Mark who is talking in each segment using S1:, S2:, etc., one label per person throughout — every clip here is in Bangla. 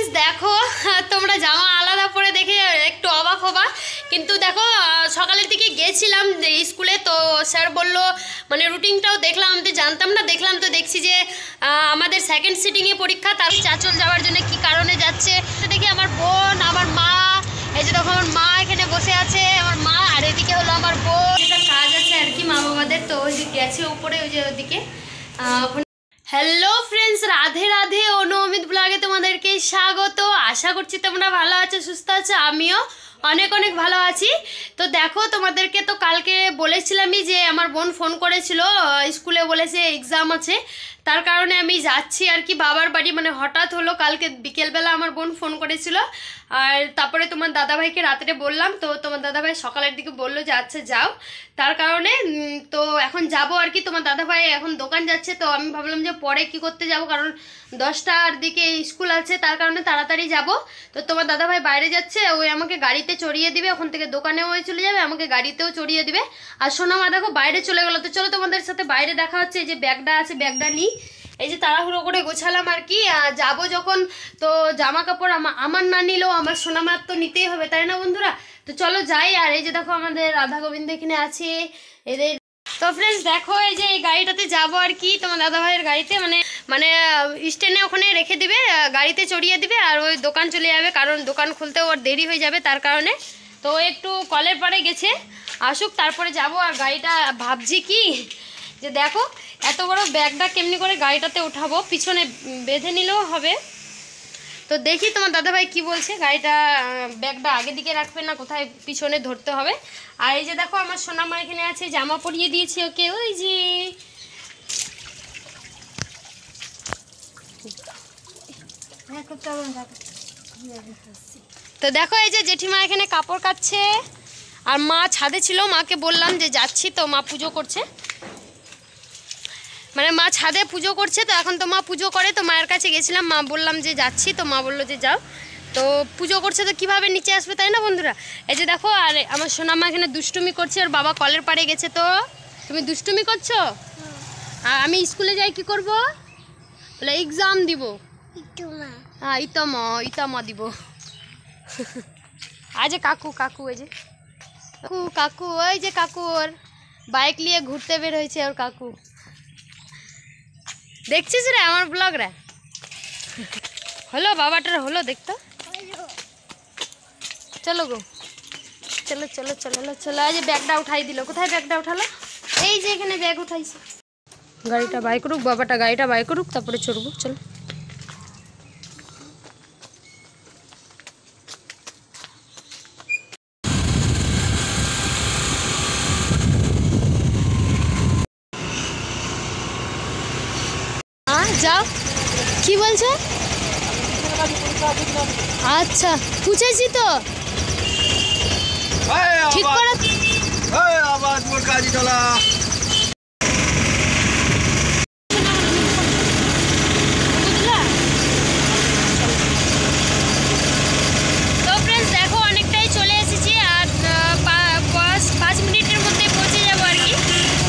S1: फ्रेंड्स देखो তোমরা জামা আলাদা পরে দেখে একটু অবাক হবা, কিন্তু দেখো সকালের দিকে গেছিলাম স্কুলে, তো স্যার বলল মানে রুটিনটাও দেখলাম, আমি তো জানতাম না, দেখলাম তো দেখছি যে আমাদের সেকেন্ড সিটিংয়ে পরীক্ষা, তার চাচল যাওয়ার জন্য কি কারণে যাচ্ছে দেখি আমার বোন, আমার মা, এই যে দেখো আমার মা এখানে বসে আছে, আমার মা, আর এদিকে হলো আমার বোন, এটা কাজ আছে আর কি মা বাবাদের, তো ওই যে গেছে উপরে ওই যে ওদিকে। হ্যালো ফ্রেন্ডস, রাধে রাধে, অনু অমিত ব্লগে তোমাদেরকে স্বাগত। আশা করছি তোমরা ভালো আছো, সুস্থ আছো, আমিও অনেক অনেক ভালো আছি। তো দেখো তোমাদেরকে তো কালকে বলেছিলামই যে আমার বোন ফোন করেছিল, স্কুলে বলেছে এক্সাম আছে, তার কারণে আমি যাচ্ছি আর কি বাবার বাড়ি, মানে হঠাৎ হলো কালকে বিকেলবেলা আমার বোন ফোন করেছিল, আর তারপরে তোমার দাদাভাইকে রাত্রে বললাম, তো তোমার দাদাভাই সকালের দিকে বললো যে আচ্ছা যাও, তার কারণে তো এখন যাব আর কি। তোমার দাদাভাই এখন দোকান যাচ্ছে, তো আমি ভাবলাম যে পরে কি করতে যাব, কারণ 10টার দিকে স্কুল আছে, তার কারণে তাড়াতাড়ি যাব। তো তোমার দাদাভাই বাইরে যাচ্ছে, ওই আমাকে গাড়িতে চড়িয়ে দিবে, ওখান থেকে দোকানেও ওই চলে যাবে, আমাকে গাড়িতেও চড়িয়ে দিবে। আর সোনামা দেখো বাইরে চলে গেলো, তো চলো তোমাদের সাথে বাইরে দেখা হচ্ছে। এই যে ব্যাগটা আছে, ব্যাগটা নিই, এই যে তাড়াহুড়ো করে গোছালাম আর কি, যাব যখন তো জামা কাপড় আমার না নিলেও আমার সোনামার তো নিতেই হবে, তাই না বন্ধুরা? তো চলো যাই। আর এই যে দেখো আমাদের রাধা গোবিন্দ এখানে আছে এদের। তো ফ্রেন্ডস দেখো এই যে এই গাড়িটাতে যাবো আর কি, তোমার দাদাভাইয়ের গাড়িতে, মানে স্ট্যান্ডে ওখানে রেখে দিবে, গাড়িতে চড়িয়ে দিবে, আর ওই দোকান চলে যাবে, কারণ দোকান খুলতে ওর দেরি হয়ে যাবে, তার কারণে। তো একটু কলের পাড়ে গেছে, আসুক তারপরে যাব। আর গাড়িটা ভাবছি কি যে দেখো এত বড় ব্যাগটা কেমনি করে গাড়িটাতে উঠাবো, পিছনে বেঁধে নিলেও হবে। তো দেখি তোমার দাদাভাই কি বলছে, গাড়িটা ব্যাগটা আগে দিকে রাখবে না কোথায় পিছনে ধরতে হবে। আর এই যে দেখো আমার সোনামা এখানে আছে, জামা পরিয়ে দিয়েছি ওকে, ওই যে তো দেখো এই যে জেঠিমা এখানে কাপড় কাচ্ছে, আর মা ছাদে ছিল, মাকে বললাম যে যাচ্ছি, তো মা পুজো করছে, মানে মা ছাদে পুজো করছে, তো এখন তো মা পুজো করে, তো মায়ের কাছে গেছিলাম, মা বললাম যে যাচ্ছি, তো মা বললো যে যাও, তো পুজো করছে তো কীভাবে নিচে আসবে, তাই না বন্ধুরা? এই যে দেখো, আর আমার সোনামা এখানে দুষ্টুমি করছে, ওর বাবা কলের পাড়ে গেছে। তো তুমি দুষ্টুমি করছো, আর আমি স্কুলে যাই কি করব, বলে এক্সাম দিব, হ্যাঁ ইতম দিব। আজ কাকু কাকু এই যে কাকু ওই যে কাকু ওর বাইক নিয়ে ঘুরতে বের হয়েছে, ওর কাকু দেখছিস রে আমার ব্লগ রে, হলো বাবাটার হলো দেখতো, চলো গো চলো চলো চলো চলো। এই যে ব্যাগটা উঠাই দিল, কোথায় ব্যাগটা উঠালো, এই যে এখানে ব্যাগ উঠাইছে। গাড়িটা বাই করুক, বাবাটা গাড়িটা বাই করুক, তারপরে চড়বো, চলো। যাও, কি বলছো? আচ্ছা পুছেছি তো ঠিক করে
S2: আবার মোর কাজী চলা।
S1: তো ফ্রেন্ডস দেখো অনেকটাই চলে এসেছি, আর 5 মিনিটের মধ্যে পৌঁছে যাবো আর কি,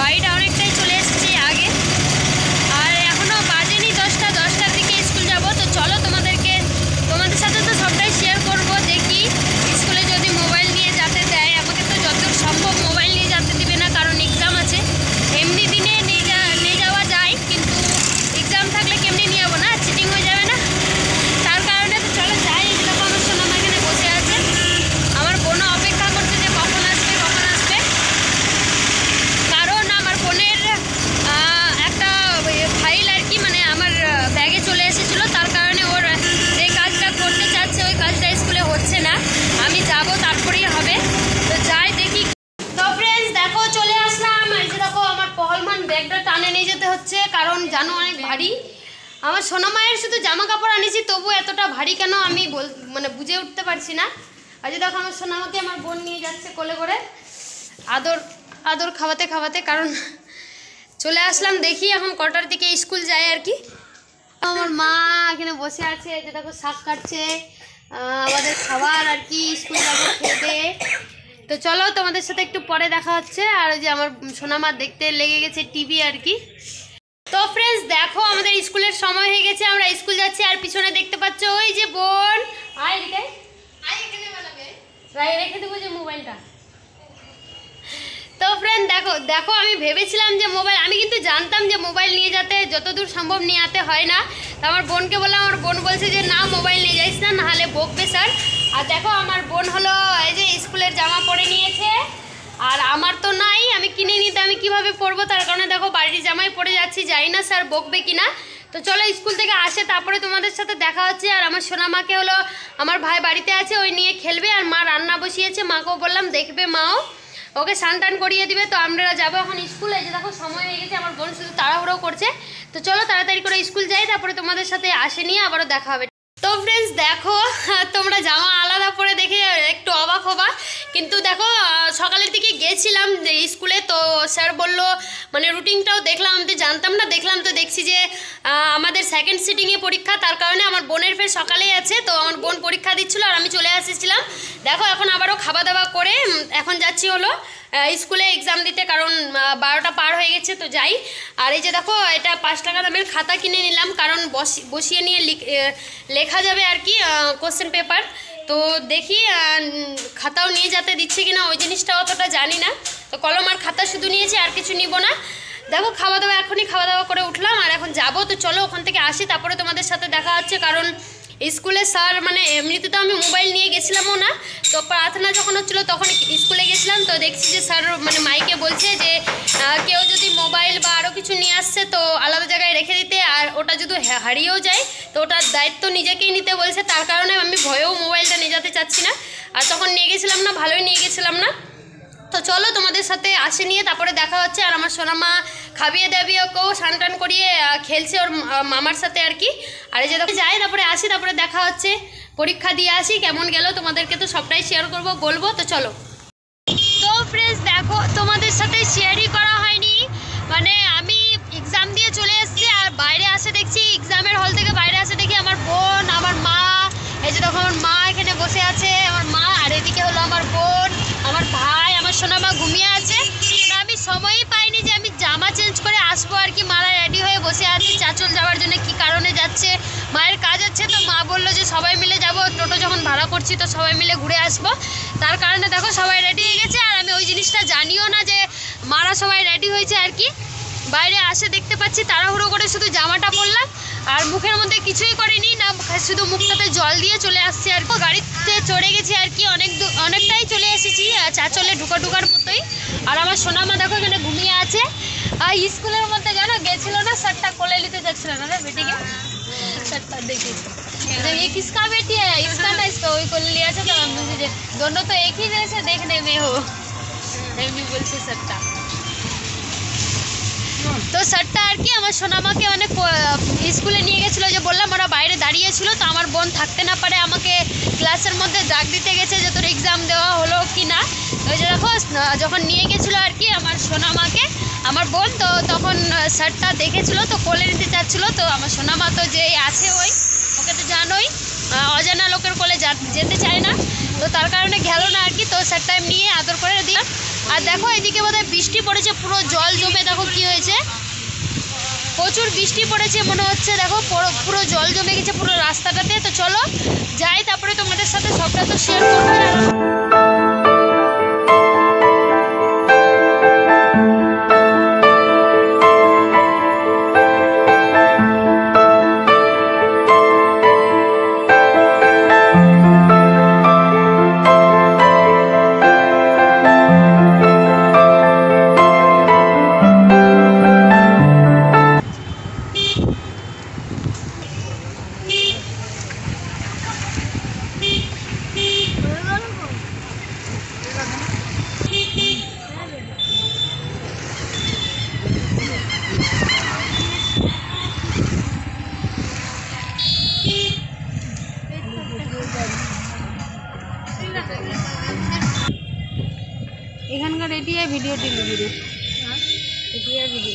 S1: বাড়িটা অনেকটাই চলে এসেছি আগে, আর এখনও বাজেনি 10টার দিকে স্কুল যাব। তো চলো তোমাদের সাথে তো সবটাই শেয়ার করব, দেখি স্কুলে যদি মোবাইল নিয়ে যেতে দেয়, আমাকে তো যত সম্ভব মোবাইল নিয়ে যেতে দিবে না, কারণ এক্সাম আছে। এমনি দিনে নিয়ে যাওয়া যায়, কিন্তু এক্সাম থাকলে কেমনি নিয়ে যাবো, না চিটিং হয়ে যাবে না, তার কারণে তো চলো যাই। এরকম আমার সোনামা এখানে বসে আছে, আমার বোনও অপেক্ষা করছে যে কখন আসবে কখন আসবে, কারণ আমার বোনের একটা ফাইল আর কি, মানে আমার ব্যাগে চলে এসেছিলো, তার কারণে ওর যে কাজটা করতে চাচ্ছে ওই কাজটা স্কুলে হচ্ছে না, আমি যাব তারপরেই হবে। তো যাই দেখি। তো ফ্রেন্ডস দেখো চলে আসলাম, এই যে দেখো আমার পহলমান ব্যাগটা টানে নিয়ে যেতে হচ্ছে, কারণ জানো অনেক ভারী। আমার সোনামায়ের শুধু জামা কাপড় আনিছি, তবু এতটা ভারী কেন আমি মানে বুঝে উঠতে পারছি না। আর যে দেখো আমার সোনামাকে আমার বোন নিয়ে যাচ্ছে কোলে করে, আদর খাওয়াতে খাওয়াতে, কারণ চলে আসলাম। দেখি এখন কটার দিকে স্কুল যায় আর কি। আমার মা এখানে বসে আছে, যে দেখো শাক কাটছে, আমাদের খাবার আর কি, স্কুল যাবো খেতে। তো চলো তোমাদের সাথে একটু পরে দেখা হচ্ছে। আর ওই যে আমার সোনামা দেখতে লেগে গেছে টিভি আর কি। তো ফ্রেন্ডস দেখো আমাদের স্কুলের সময় হয়ে গেছে, আমরা স্কুল যাচ্ছি, আর পিছনে দেখতে পাচ্ছ ওই যে বোন ফ্রেন্ড দেখো দেখো আমি ভেবেছিলাম যে মোবাইল, আমি কিন্তু জানতাম যে মোবাইল নিয়ে যেতে যতদূর সম্ভব নিয়ে যেতে হয় না। তো আমার বোনকে বললাম, আমার বোন বলছে যে না মোবাইল নিয়ে যাইস না, নাহলে বকবে স্যার। আর দেখো আমার বোন হলো এই যে স্কুলের জামা পরে নিয়েছে, আর আমার তো নাই, আমি কিনে নিতে আমি কিভাবে পরবো, তার কারণে দেখো বাড়ির জামাই পরে যাচ্ছি, জানি না স্যার বকবে কিনা। তো চলো স্কুল থেকে আসে তারপরে তোমাদের সাথে দেখা হচ্ছে। আর আমার সোনামাকে হলো আমার ভাই বাড়িতে আছে, ওই নিয়ে খেলবে, আর মা রান্না বসিয়েছে, মাকেও বললাম দেখবে, মাও ওকে স্নান টান করিয়ে দিবে। তো আমরা যাবো এখন স্কুলে, যে দেখো সময় হয়ে গেছে, আমার বোন শুধু তাড়াহুড়ো করছে। তো চলো তাড়াতাড়ি করে স্কুল যাই, তারপরে তোমাদের সাথে আসে নিয়ে আবারও দেখা হবে। তো ফ্রেন্ডস দেখো তোমরা জামা আলাদা পরে দেখে একটু অবাক হবা, কিন্তু দেখো সকালের দিকে গেছিলাম স্কুলে, তো স্যার বলল মানে রুটিনটাও দেখলাম, আমি তো জানতাম না, দেখলাম তো দেখছি যে আমাদের সেকেন্ড সিটিংয়ে পরীক্ষা, তার কারণে আমার বোনের ফের সকালেই আছে। তো আমার বোন পরীক্ষা দিচ্ছিলো আর আমি চলে আসছিলাম। দেখো এখন আবারও খাওয়া দাওয়া করে এখন যাচ্ছি হলো স্কুলে এক্সাম দিতে, কারণ 12টা পার হয়ে গেছে। তো যাই। আর এই যে দেখো এটা 5 টাকা দামের খাতা কিনে নিলাম, কারণ বসিয়ে নিয়ে লেখা যাবে আর কি কোশ্চেন পেপার। তো দেখি খাতাও নিয়ে যেতে দিচ্ছে কিনা, ওই জিনিসটা অতটা জানি না। তো কলম আর খাতা শুধু নিয়েছি, আর কিছু নিব না। দেখো খাওয়া দাওয়া এখনই খাওয়া দাওয়া করে উঠলাম, আর এখন যাবো। তো চলো ওখান থেকে আসি, তারপরে তোমাদের সাথে দেখা হচ্ছে। কারণ স্কুলে স্যার মানে এমনিতে তো আমি মোবাইল নিয়ে গেছিলামও না, তো প্রার্থনা যখন হচ্ছিলো তখন স্কুলে গেছিলাম। তো দেখছি যে স্যার মানে মাইকে বলছে যে কেউ যদি মোবাইল বা আরও কিছু নিয়ে আসছে তো আলাদা জায়গায় রেখে দিতে, আর ওটা যদি হারিয়েও যায় তো ওটার দায়িত্ব নিজেকেই নিতে বলছে। তার কারণে আমি ভয়েও মোবাইলটা নিয়ে যেতে চাচ্ছি না, আর তখন নিয়ে গেছিলাম না, ভালোই নিয়ে গেছিলাম না। তো চলো তোমাদের সাথে আসে নিয়ে তারপরে দেখা হচ্ছে। আর আমার সোনামা খাবিয়ে দাবিয়ে ওকেও স্নান টান করিয়ে খেলছে ওর মামার সাথে আর কি। আর এই যে যাই, তারপরে আসি, তারপরে দেখা হচ্ছে। পরীক্ষা দিয়ে আসি, কেমন গেল তোমাদেরকে তো সবটাই শেয়ার করব, বলবো। তো চলো। তো ফ্রেন্ডস দেখো তোমাদের সাথে শেয়ারই করা হয়নি, মানে আমি এক্সাম দিয়ে চলে এসেছি, আর বাইরে আসে দেখছি এক্সামের হল থেকে বাইরে আসে দেখি আমার বোন, আমার মা, এই যে দেখো আমার মা এখানে বসে আছে, আমার মা, আর এদিকে হলো আমার বোন, আমার ভাই, আমার সোনামা ঘুমিয়ে আছে। আমি সময়ই পাইনি যে আমি জামা চেঞ্জ করে আসবো আর কি। মারা রেডি হয়ে বসে আছি চাচল যাওয়ার জন্য, কি কারণে যাচ্ছে, মায়ের কাজ আছে। তো মা বললো যে সবাই মিলে যাব, টোটো যখন ভাড়া করছি তো সবাই মিলে ঘুরে আসবো, তার কারণে দেখো সবাই রেডি হয়ে গেছে। আর আমি ওই জিনিসটা জানিও না যে মারা সবাই রেডি হয়েছে আর কি। বাইরে আসে দেখতে পাচ্ছি, তাড়াহুড়ো করে শুধু জামাটা পরলাম, আর মুখের মধ্যে কিছুই করিনি না, শুধু মুখটাতে জল দিয়ে চলে আসছি আর কি। গাড়িতে চড়ে গেছি আর কি, অনেকটাই চলে এসেছি, চাচলে ঢুকার মতোই। আর আমার সোনামা দেখো এখানে ঘুমিয়ে আছে। আর স্কুলের মধ্যে জানো গেছিল না, স্যারটা কোলে নিতে যাচ্ছিল না রে বেটিকে, স্যারটা দেখি ये किसका बेटी है, इसका ना इसका, वही कोले लिया था। तो मुझे दोनों तो एक ही जैसे देखने में हो, এমনি বলছে স্যারটা। তো স্যারটা আর কি আমার সোনামাকে মানে স্কুলে নিয়ে গেছিলো, যে বললাম ওরা বাইরে দাঁড়িয়েছিল। তো আমার বোন থাকতে না পারে আমাকে ক্লাসের মধ্যে ডাক দিতে গেছে যে তোর এক্সাম দেওয়া হলো কি না। ওই যে দেখো যখন নিয়ে গেছিলো আর কি আমার সোনামাকে আমার বোন, তো তখন স্যারটা দেখেছিলো, তো কোলে নিতে চাচ্ছিলো। তো আমার সোনামা তো যে আছে ওকে তো জানোই, অজানা লোকের কোলে যেতে চায় না, তো তার কারণে গেল না আর কি। তো স্যারটা নিয়ে আদর করে দিলাম। আর দেখো এদিকে বোধহয় বৃষ্টি পড়েছে, পুরো জল জমে দেখো কি হয়েছে, প্রচুর বৃষ্টি পড়েছে মনে হচ্ছে। দেখো পুরো জল জমে গেছে পুরো রাস্তাটাতে। তো চলো যাই, তারপরে তোমাদের সাথে সবটা তো শেয়ার করবো। এখানকার এটিআই ভিডিও টিলিভিডিও এটিআই ভিডিও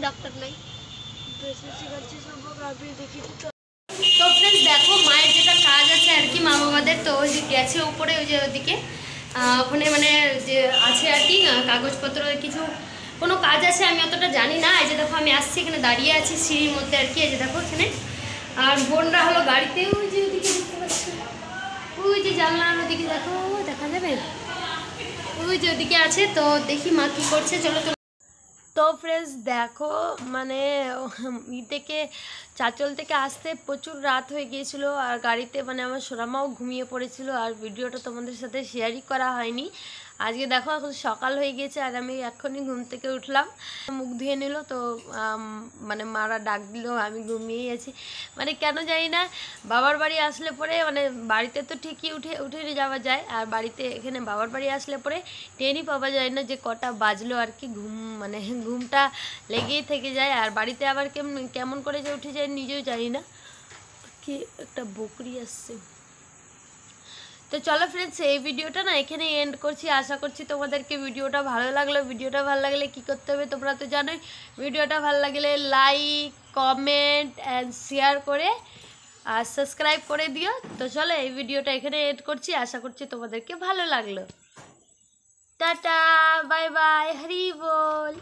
S3: डॉक्टर नहीं
S1: তো ফ্রেন্ডস দেখো মায়ের যেটা কাজ আছে আর কি মা বাবাদের, তো ওই যে গেছে উপরে ওই যে ওদিকে ওখানে মানে যে আছে আর কি কাগজপত্র কিছু কোনো কাজ আছে, আমি অতটা জানি না। এই যে দেখো আমি আসছি এখানে দাঁড়িয়ে আছি সিঁড়ির মধ্যে আর কি। এই যে দেখো এখানে আর বোনরা হলো গাড়িতে ওই যে ওদিকে দেখতে পাচ্ছি, ওই যে জানলার ওদিকে দেখো দেখা যাবে, ওই যে ওদিকে আছে। তো দেখি মা কী করছে, চলো। তো ফ্রেন্ডস দেখো মানে থেকে চাচল থেকে আসতে প্রচুর রাত হয়ে গিয়েছিল, আর গাড়িতে মানে আমার সোনামাও ঘুমিয়ে পড়েছিল, আর ভিডিওটা তোমাদের সাথে শেয়ারই করা হয়নি। আজকে দেখো এখন সকাল হয়ে গিয়েছে আর আমি এখনই ঘুম থেকে উঠলাম, মুখ ধুয়ে নিল। তো মানে মারা ডাক দিল, আমি ঘুমিয়েই আছি। মানে কেন জানি না বাবার বাড়ি আসলে পরে মানে বাড়িতে তো ঠিকই উঠে যাওয়া যায়, আর বাড়িতে এখানে বাবার বাড়ি আসলে পরে টেনই পাওয়া যায় না যে কটা বাজলো আর কি। মানে ঘুমটা লেগেই থেকে যায়, আর বাড়িতে আবার কেমন করে যে উঠে যায় নিজেও জানি না। কি একটা বকরি আসছে। তো চলো ফ্রেন্ডস এই ভিডিওটা না এখানে এন্ড করছি। আশা করছি তোমাদেরকে ভিডিওটা ভালো লাগলো। ভিডিওটা ভালো লাগলে কি করতে হবে তোমরা তো জানোই, ভিডিওটা ভালো লাগলে লাইক কমেন্ট অ্যান্ড শেয়ার করে আর সাবস্ক্রাইব করে দিও। তো চলো এই ভিডিওটা এখানে এন্ড করছি। আশা করছি তোমাদেরকে ভালো লাগলো। টাটা বাই বাই, হরি বল।